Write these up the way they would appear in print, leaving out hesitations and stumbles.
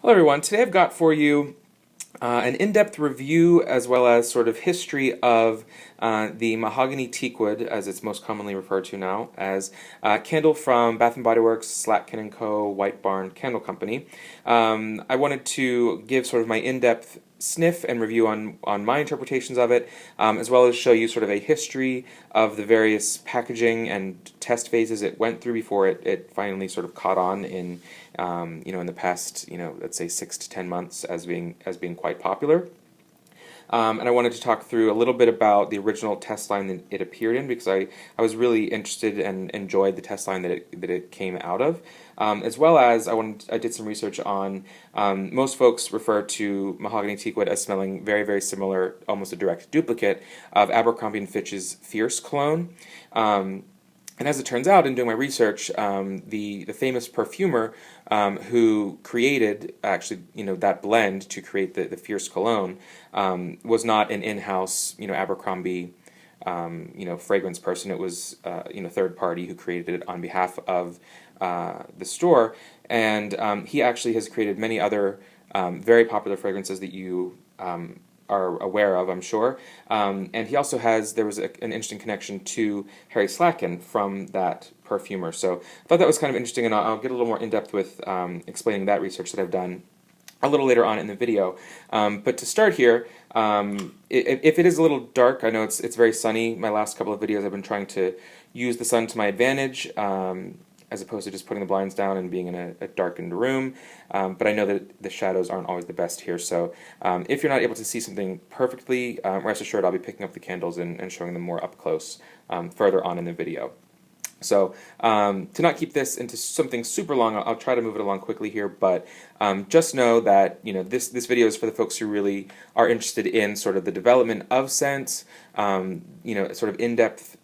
Hello everyone, today I've got for you an in-depth review as well as sort of history of the Mahogany Teakwood, as it's most commonly referred to now, as a candle from Bath & Body Works, Slatkin & Co., White Barn Candle Company. I wanted to give sort of my in-depth sniff and review on my interpretations of it, as well as show you sort of a history of the various packaging and test phases it went through before it finally sort of caught on in in the past, let's say 6 to 10 months as being quite popular. And I wanted to talk through a little bit about the original test line that it appeared in, because I was really interested and enjoyed the test line that it came out of, as well as I did some research on, most folks refer to Mahogany Teakwood as smelling very, very similar, almost a direct duplicate of Abercrombie and Fitch's Fierce cologne. And as it turns out, in doing my research, the famous perfumer who created actually that blend to create the Fierce cologne was not an in-house Abercrombie fragrance person. It was third party who created it on behalf of the store, and he actually has created many other very popular fragrances that you are aware of, I'm sure. And he also there was an interesting connection to Harry Slatkin from that perfumer. So I thought that was kind of interesting, and I'll get a little more in-depth with explaining that research that I've done a little later on in the video. But to start here, if it is a little dark, I know it's very sunny. My last couple of videos I've been trying to use the sun to my advantage, as opposed to just putting the blinds down and being in a darkened room. But I know that the shadows aren't always the best here, so if you're not able to see something perfectly, rest assured I'll be picking up the candles and showing them more up close further on in the video. So to not keep this into something super long, I'll try to move it along quickly here, but just know that this video is for the folks who really are interested in sort of the development of scents, sort of in-depth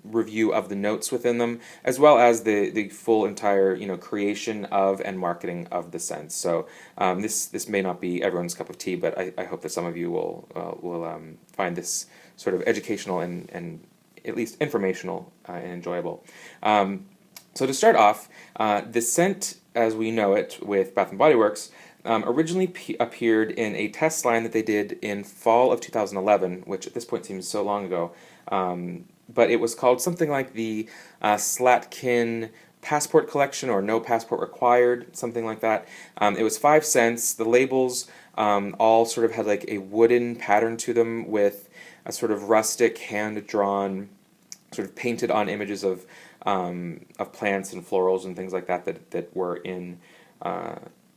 review of the notes within them, as well as the full entire creation of and marketing of the scents. So this may not be everyone's cup of tea, but I hope that some of you will find this sort of educational and at least informational and enjoyable. So to start off, the scent as we know it with Bath & Body Works originally appeared in a test line that they did in fall of 2011, which at this point seems so long ago. But it was called something like the Slatkin Passport Collection, or No Passport Required, something like that. It was 5 cents. The labels all sort of had like a wooden pattern to them with a sort of rustic, hand-drawn, sort of painted-on images of plants and florals and things like that were in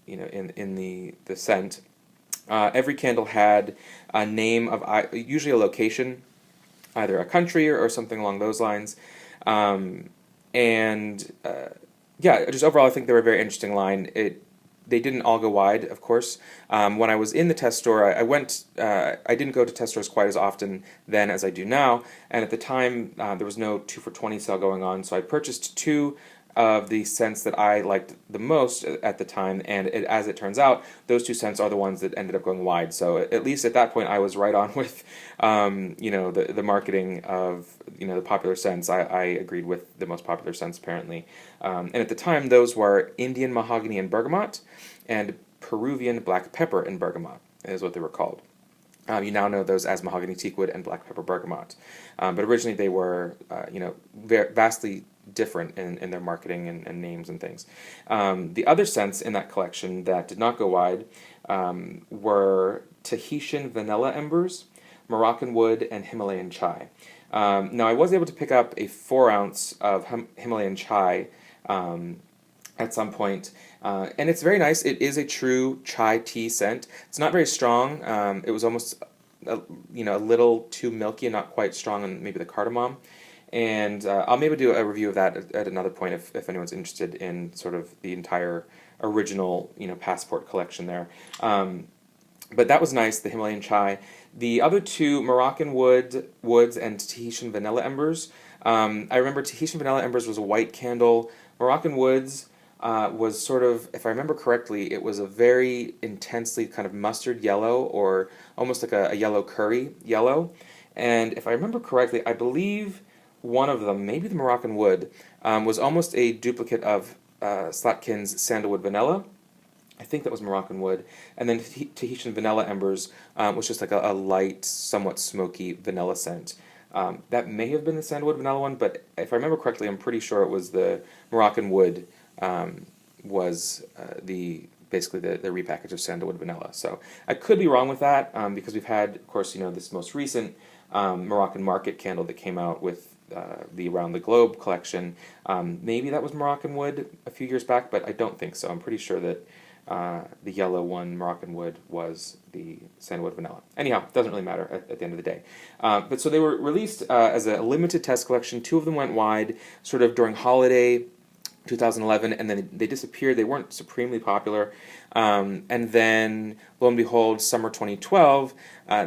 in the scent. Every candle had a name of usually a location, either a country or something along those lines. Yeah, just overall I think they were a very interesting line. They didn't all go wide, of course. When I was in the test store, I didn't go to test stores quite as often then as I do now, and at the time there was no 2 for $20 sale going on, so I purchased 2 of the scents that I liked the most at the time, and as it turns out, those 2 scents are the ones that ended up going wide. So at least at that point, I was right on with, the marketing of, the popular scents. I agreed with the most popular scents, apparently. And at the time, those were Indian Mahogany and Bergamot, and Peruvian Black Pepper and Bergamot, is what they were called. You now know those as Mahogany Teakwood and Black Pepper Bergamot. But originally they were, vastly different in their marketing and names and things. The other scents in that collection that did not go wide were Tahitian Vanilla Embers, Moroccan Wood, and Himalayan Chai. Now I was able to pick up a 4 ounce of Himalayan Chai at some point, and it's very nice. It is a true chai tea scent. It's not very strong. It was almost a little too milky and not quite strong on maybe the cardamom. And I'll maybe do a review of that at another point if anyone's interested in sort of the entire original passport collection there. But that was nice, the Himalayan Chai. The other 2, Moroccan Woods and Tahitian Vanilla Embers. I remember Tahitian Vanilla Embers was a white candle. Moroccan Woods was sort of, if I remember correctly, it was a very intensely kind of mustard yellow, or almost like a yellow curry yellow. And if I remember correctly, I believe one of them, maybe the Moroccan Wood, was almost a duplicate of Slatkin's Sandalwood Vanilla. I think that was Moroccan wood. And then Tahitian vanilla embers was just like a light, somewhat smoky vanilla scent. That may have been the sandalwood vanilla one, but if I remember correctly, I'm pretty sure it was the Moroccan wood was basically the repackage of sandalwood vanilla. So I could be wrong with that because we've had, of course, this most recent Moroccan market candle that came out with the Around the Globe collection. Maybe that was Moroccan wood a few years back, but I don't think so. I'm pretty sure that the yellow one, Moroccan wood, was the sandalwood vanilla. Anyhow, it doesn't really matter at the end of the day. But so they were released as a limited test collection. 2 of them went wide sort of during holiday 2011, and then they disappeared. They weren't supremely popular. And then, lo and behold, summer 2012,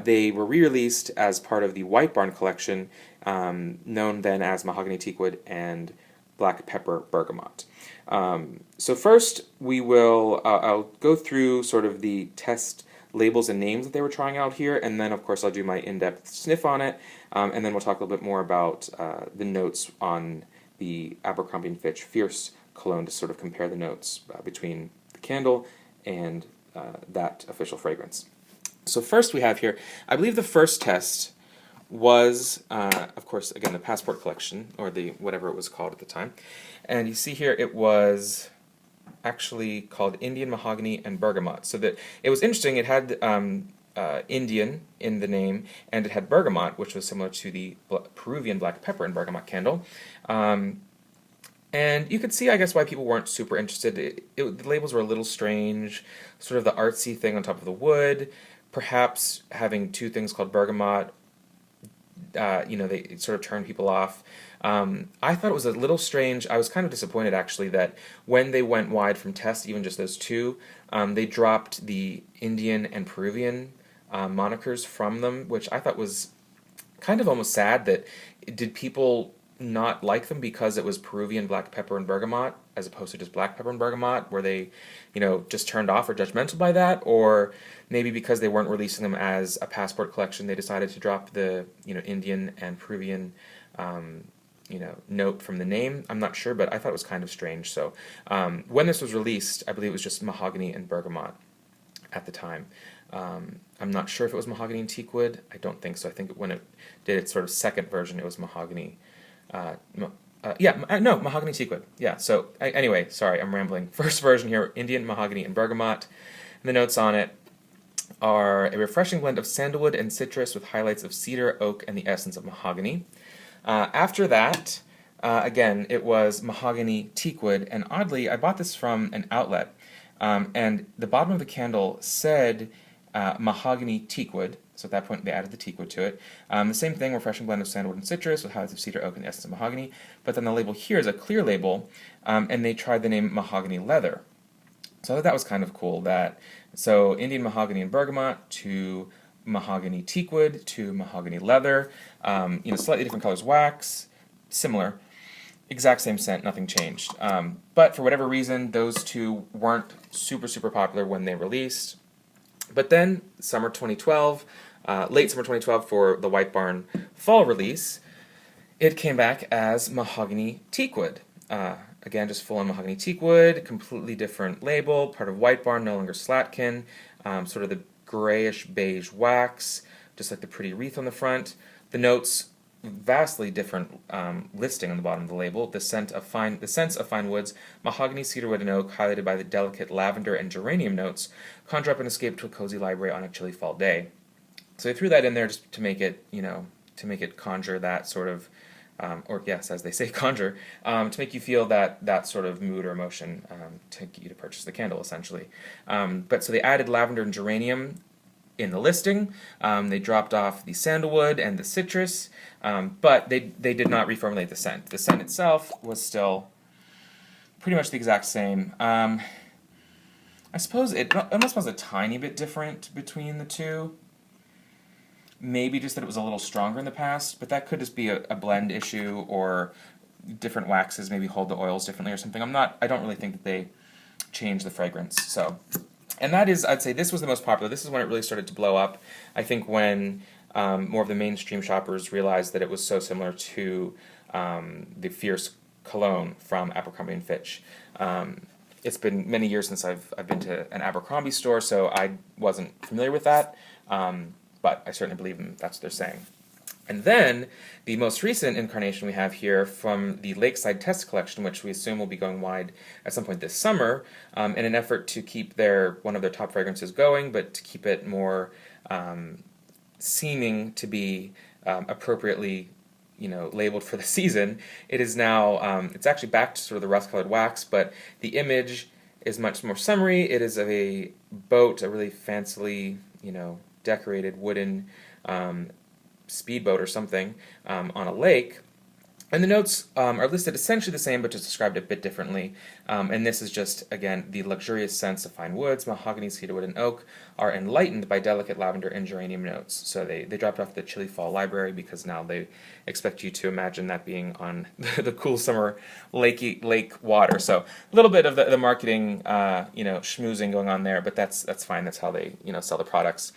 they were re-released as part of the White Barn collection, known then as Mahogany Teakwood and Black Pepper Bergamot. So first, I'll go through sort of the test labels and names that they were trying out here, and then, of course, I'll do my in-depth sniff on it, and then we'll talk a little bit more about the notes on the Abercrombie and Fitch Fierce cologne to sort of compare the notes between the candle and that official fragrance. So first we have here, I believe the first test was, of course, again, the Passport collection, or the whatever it was called at the time. And you see here it was actually called Indian Mahogany and Bergamot. So that it was interesting, it had Indian in the name, and it had bergamot, which was similar to the Peruvian black pepper and bergamot candle. And you could see, I guess, why people weren't super interested. The labels were a little strange, sort of the artsy thing on top of the wood, perhaps having 2 things called bergamot, they sort of turned people off. I thought it was a little strange. I was kind of disappointed, actually, that when they went wide from test, even just those 2, they dropped the Indian and Peruvian monikers from them, which I thought was kind of almost sad. That did people not like them because it was Peruvian black pepper and bergamot as opposed to just black pepper and bergamot? Were they, just turned off or judgmental by that? Or maybe because they weren't releasing them as a Passport collection, they decided to drop the, Indian and Peruvian, note from the name? I'm not sure, but I thought it was kind of strange. So when this was released, I believe it was just Mahogany and Bergamot at the time. I'm not sure if it was Mahogany and Teakwood. I don't think so. I think when it did its sort of second version, it was Mahogany. Mahogany Teakwood. Yeah, so anyway, sorry, I'm rambling. First version here, Indian Mahogany and Bergamot. And the notes on it are a refreshing blend of sandalwood and citrus with highlights of cedar, oak, and the essence of mahogany. After that, again, it was Mahogany Teakwood, and oddly, I bought this from an outlet, and the bottom of the candle said Mahogany Teakwood. So at that point, they added the teakwood to it. The same thing, refreshing blend of sandalwood and citrus with highlights of cedar, oak, and the essence of mahogany. But then the label here is a clear label, and they tried the name Mahogany Leather. So I thought that was kind of cool. So Indian Mahogany and Bergamot to Mahogany Teakwood to Mahogany Leather. Slightly different colors, wax, similar, exact same scent, nothing changed. But for whatever reason, those 2 weren't super popular when they released. But then, summer 2012, late summer 2012 for the White Barn fall release, it came back as Mahogany Teakwood. Again, just full-on Mahogany Teakwood, completely different label, part of White Barn, no longer Slatkin, sort of the grayish beige wax, just like the pretty wreath on the front. The notes, vastly different listing on the bottom of the label. The scents of fine woods, mahogany, cedarwood, and oak, highlighted by the delicate lavender and geranium notes, conjure up an escape to a cozy library on a chilly fall day. So they threw that in there just to make it, conjure that sort of, or yes, as they say, conjure, to make you feel that sort of mood or emotion, to get you to purchase the candle, essentially. But so they added lavender and geranium in the listing. They dropped off the sandalwood and the citrus, but they did not reformulate the scent. The scent itself was still pretty much the exact same. I suppose it almost was a tiny bit different between the 2. Maybe just that it was a little stronger in the past, but that could just be a blend issue, or different waxes maybe hold the oils differently or something. I don't really think that they changed the fragrance. So, and that is, I'd say this was the most popular. This is when it really started to blow up. I think when more of the mainstream shoppers realized that it was so similar to the Fierce cologne from Abercrombie and Fitch. it's been many years since I've been to an Abercrombie store, so I wasn't familiar with that, but I certainly believe them. That's what they're saying. And then the most recent incarnation we have here from the Lakeside Test Collection, which we assume will be going wide at some point this summer, in an effort to keep one of their top fragrances going, but to keep it more seeming to be appropriately, labeled for the season. It is now, it's actually back to sort of the rust-colored wax, but the image is much more summery. It is of a boat, a really fancily, decorated wooden speedboat or something on a lake. And the notes are listed essentially the same, but just described a bit differently. And this is just, again, the luxurious scents of fine woods, mahogany, cedarwood, and oak are enlightened by delicate lavender and geranium notes. So they dropped off the chilly fall library because now they expect you to imagine that being on the cool summer lake water. So a little bit of the marketing, schmoozing going on there, but that's fine. That's how they, sell the products.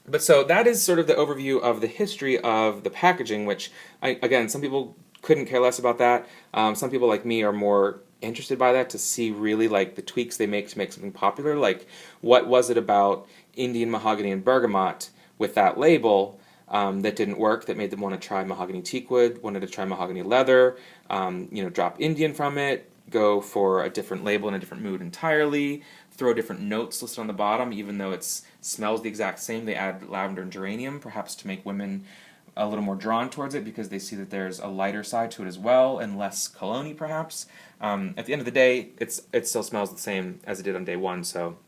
But so that is sort of the overview of the history of the packaging, which, again, some people couldn't care less about that. Some people like me are more interested by that to see really like the tweaks they make to make something popular. Like, what was it about Indian Mahogany and Bergamot with that label that didn't work, that made them want to try Mahogany Teakwood, wanted to try Mahogany Leather, drop Indian from it, go for a different label and a different mood entirely, throw different notes listed on the bottom, even though it smells the exact same. They add lavender and geranium, perhaps to make women a little more drawn towards it because they see that there's a lighter side to it as well, and less cologne-y perhaps. At the end of the day, it still smells the same as it did on day one, so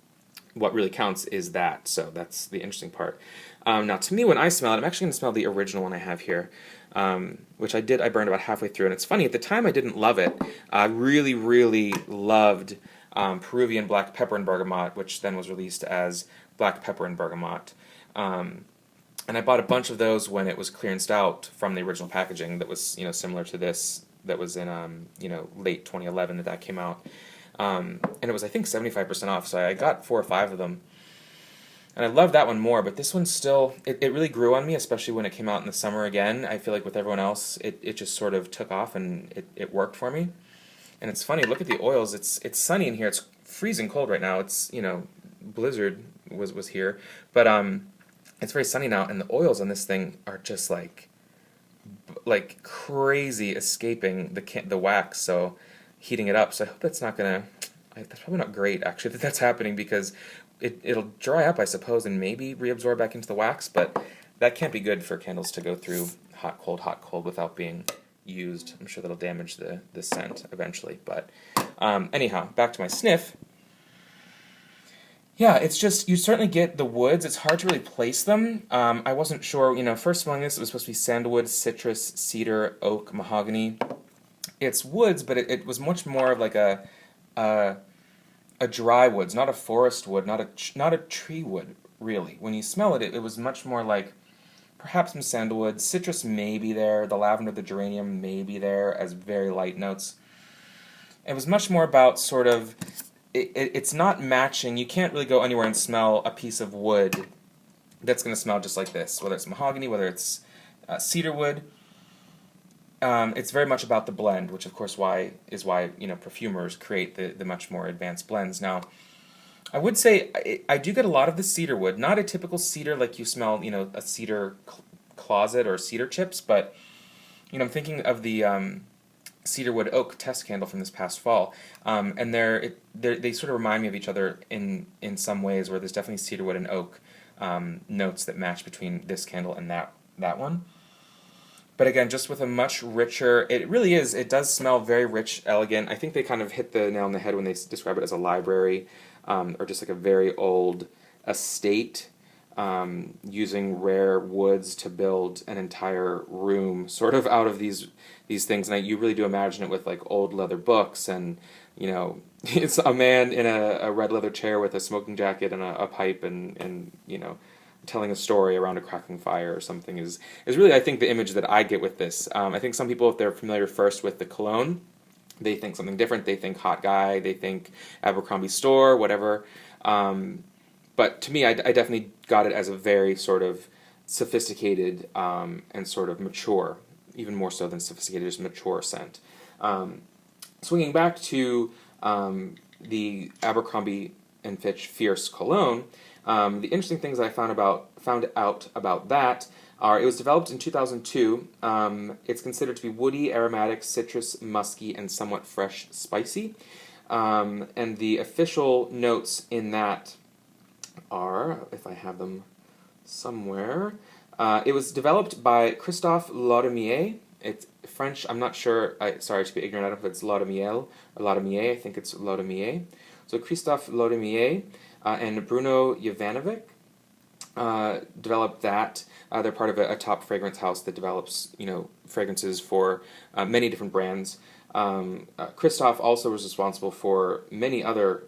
what really counts is that. So that's the interesting part. Now, to me, when I smell it, I'm actually going to smell the original one I have here, which I burned about halfway through. And it's funny, at the time I didn't love it. I really, really loved Peruvian Black Pepper and Bergamot, which then was released as Black Pepper and Bergamot. And I bought a bunch of those when it was clearanced out from the original packaging that was, similar to this, that was in, late 2011 that came out. And it was, I think, 75% off, so I got 4 or 5 of them. And I love that one more, but this one still, it really grew on me, especially when it came out in the summer again. I feel like with everyone else, it just sort of took off and it worked for me. And it's funny, look at the oils. It's sunny in here. It's freezing cold right now. It's, blizzard was here. But it's very sunny now, and the oils on this thing are just like crazy escaping the wax, so heating it up. So I hope that's that's probably not great, actually, that's happening, because it'll dry up, I suppose, and maybe reabsorb back into the wax, but that can't be good for candles to go through hot, cold without being used. I'm sure that'll damage the scent eventually. But anyhow, back to my sniff. Yeah, it's just, you certainly get the woods. It's hard to really place them. I wasn't sure, first smelling this, it was supposed to be sandalwood, citrus, cedar, oak, mahogany. It's woods, but it was much more of like a dry woods, not a forest wood, not a tree wood, really. When you smell it, it was much more like perhaps some sandalwood, citrus may be there, the lavender, the geranium may be there as very light notes. It was much more about sort of, it's not matching. You can't really go anywhere and smell a piece of wood that's going to smell just like this, whether it's mahogany, whether it's cedar wood. It's very much about the blend, which of course is why perfumers create the much more advanced blends. Now, I would say I do get a lot of the cedar wood, not a typical cedar like you smell, a cedar closet or cedar chips, but I'm thinking of the cedarwood oak test candle from this past fall, and they sort of remind me of each other in some ways, where there's definitely cedarwood and oak notes that match between this candle and that one. But again, just with a much richer, it does smell very rich, elegant. I think they kind of hit the nail on the head when they describe it as a library, or just like a very old estate, using rare woods to build an entire room sort of out of these things. And you really do imagine it with like old leather books, and it's a man in a red leather chair with a smoking jacket and a pipe, and telling a story around a crackling fire or something is really, I think, the image that I get with this. I think some people, if they're familiar first with the cologne, they think something different. They think hot guy, they think Abercrombie store, whatever. But to me, I definitely got it as a very sort of sophisticated and sort of mature, even more so than sophisticated, just mature scent. Swinging back to the Abercrombie and Fitch Fierce Cologne, the interesting things I found out about that are it was developed in 2002. It's considered to be woody, aromatic, citrus, musky, and somewhat fresh, spicy. And the official notes in that are, if I have them somewhere, it was developed by Christophe Laudamiel. It's French. I'm not sure. Sorry to be ignorant. I don't know if it's Laudamiel or Laudamier. I think it's Laudamiel. So Christophe Laudamiel and Bruno Jovanovic developed that. They're part of a top fragrance house that develops, fragrances for many different brands. Christophe also was responsible for many other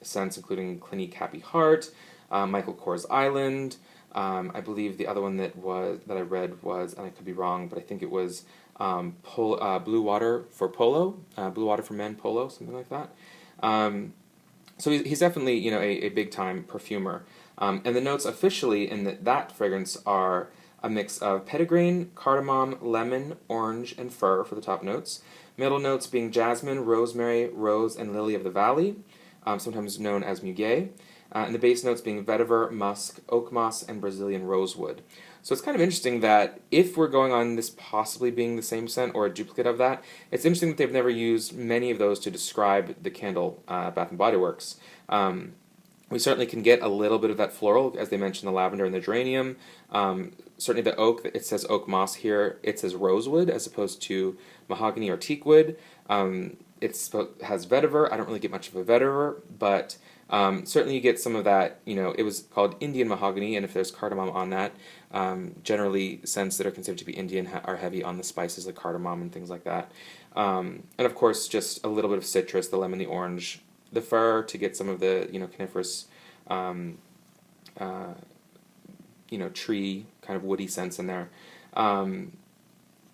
scents, including Clinique Happy Heart, Michael Kors Island. I believe the other one that I read was, and I could be wrong, but I think it was Blue Water for Polo, Blue Water for Men Polo, something like that. So he's definitely a big time perfumer. And the notes officially in that fragrance are a mix of petitgrain, cardamom, lemon, orange, and fir for the top notes. Middle notes being jasmine, rosemary, rose, and lily of the valley, sometimes known as muguet. And the base notes being vetiver, musk, oak moss, and Brazilian rosewood. So it's kind of interesting that if we're going on this possibly being the same scent or a duplicate of that, it's interesting that they've never used many of those to describe the candle Bath & Body Works. We certainly can get a little bit of that floral, as they mentioned, the lavender and the geranium. Certainly the oak, it says oak moss here, it says rosewood as opposed to mahogany or teakwood. It has vetiver. I don't really get much of a vetiver, but certainly you get some of that. It was called Indian mahogany, and if there's cardamom on that, generally scents that are considered to be Indian are heavy on the spices like cardamom and things like that. And of course, just a little bit of citrus, the lemon, the orange, the fir to get some of the coniferous, tree kind of woody scents in there.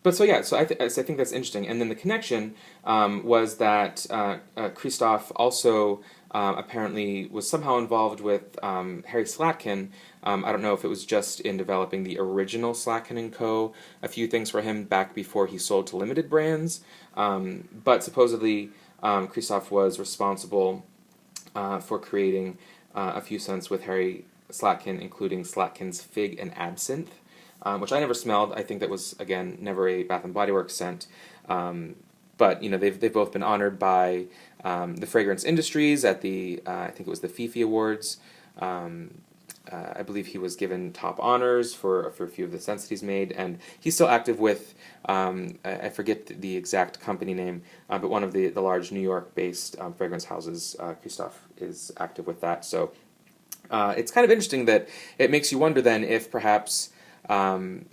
But so yeah, so I think that's interesting. And then the connection was that Christophe also apparently was somehow involved with Harry Slatkin. I don't know if it was just in developing the original Slatkin & Co., a few things for him back before he sold to limited brands. But supposedly Christophe was responsible for creating a few scents with Harry Slatkin, including Slatkin's Fig and Absinthe, which I never smelled. I think that was, again, never a Bath & Body Works scent. But they've both been honored by the fragrance industries at the I think it was the Fifi Awards. I believe he was given top honors for a few of the scents that he's made, and he's still active with I forget the exact company name, but one of the large New York-based fragrance houses. Christophe is active with that, so it's kind of interesting that it makes you wonder then if perhaps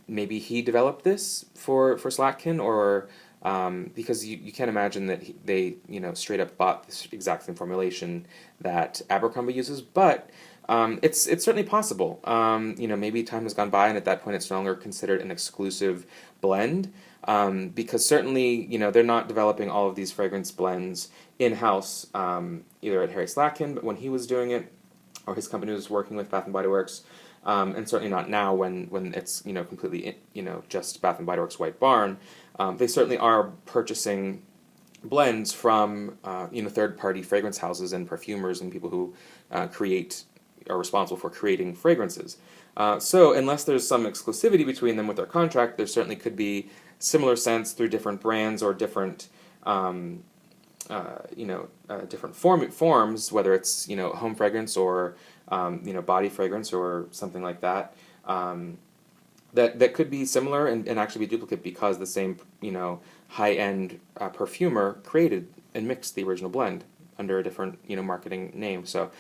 maybe he developed this for Slatkin, or because you can't imagine that they straight up bought this exact same formulation that Abercrombie uses, but it's certainly possible. Maybe time has gone by and at that point it's no longer considered an exclusive blend, because certainly they're not developing all of these fragrance blends in-house, either at Harry Slatkin, but when he was doing it, or his company was working with Bath & Body Works, and certainly not now when it's completely just Bath & Body Works White Barn. They certainly are purchasing blends from third-party fragrance houses and perfumers and people who are responsible for creating fragrances. So unless there's some exclusivity between them with their contract, there certainly could be similar scents through different brands or different different forms, whether it's home fragrance or body fragrance or something like that. That could be similar and actually be duplicate because the same high-end perfumer created and mixed the original blend under a different marketing name. So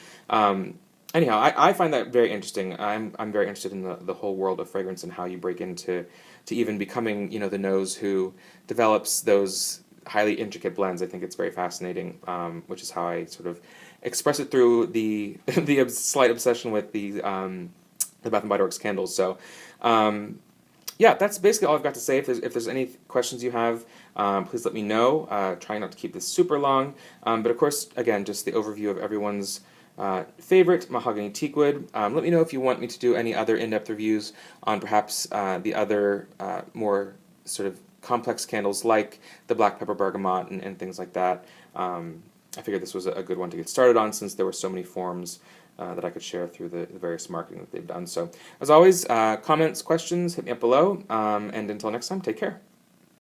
anyhow, I find that very interesting. I'm very interested in the whole world of fragrance and how you break into even becoming the nose who develops those highly intricate blends. I think it's very fascinating, which is how I sort of express it through the slight obsession with the Bath & Body Works candles. So yeah, that's basically all I've got to say. If there's any questions you have, please let me know. Trying not to keep this super long, but of course, again, just the overview of everyone's favorite Mahogany Teakwood. Let me know if you want me to do any other in-depth reviews on perhaps the other more sort of complex candles like the Black Pepper Bergamot and things like that. I figured this was a good one to get started on, since there were so many forms that I could share through the various marketing that they've done. So, as always, comments, questions, hit me up below, and until next time, take care.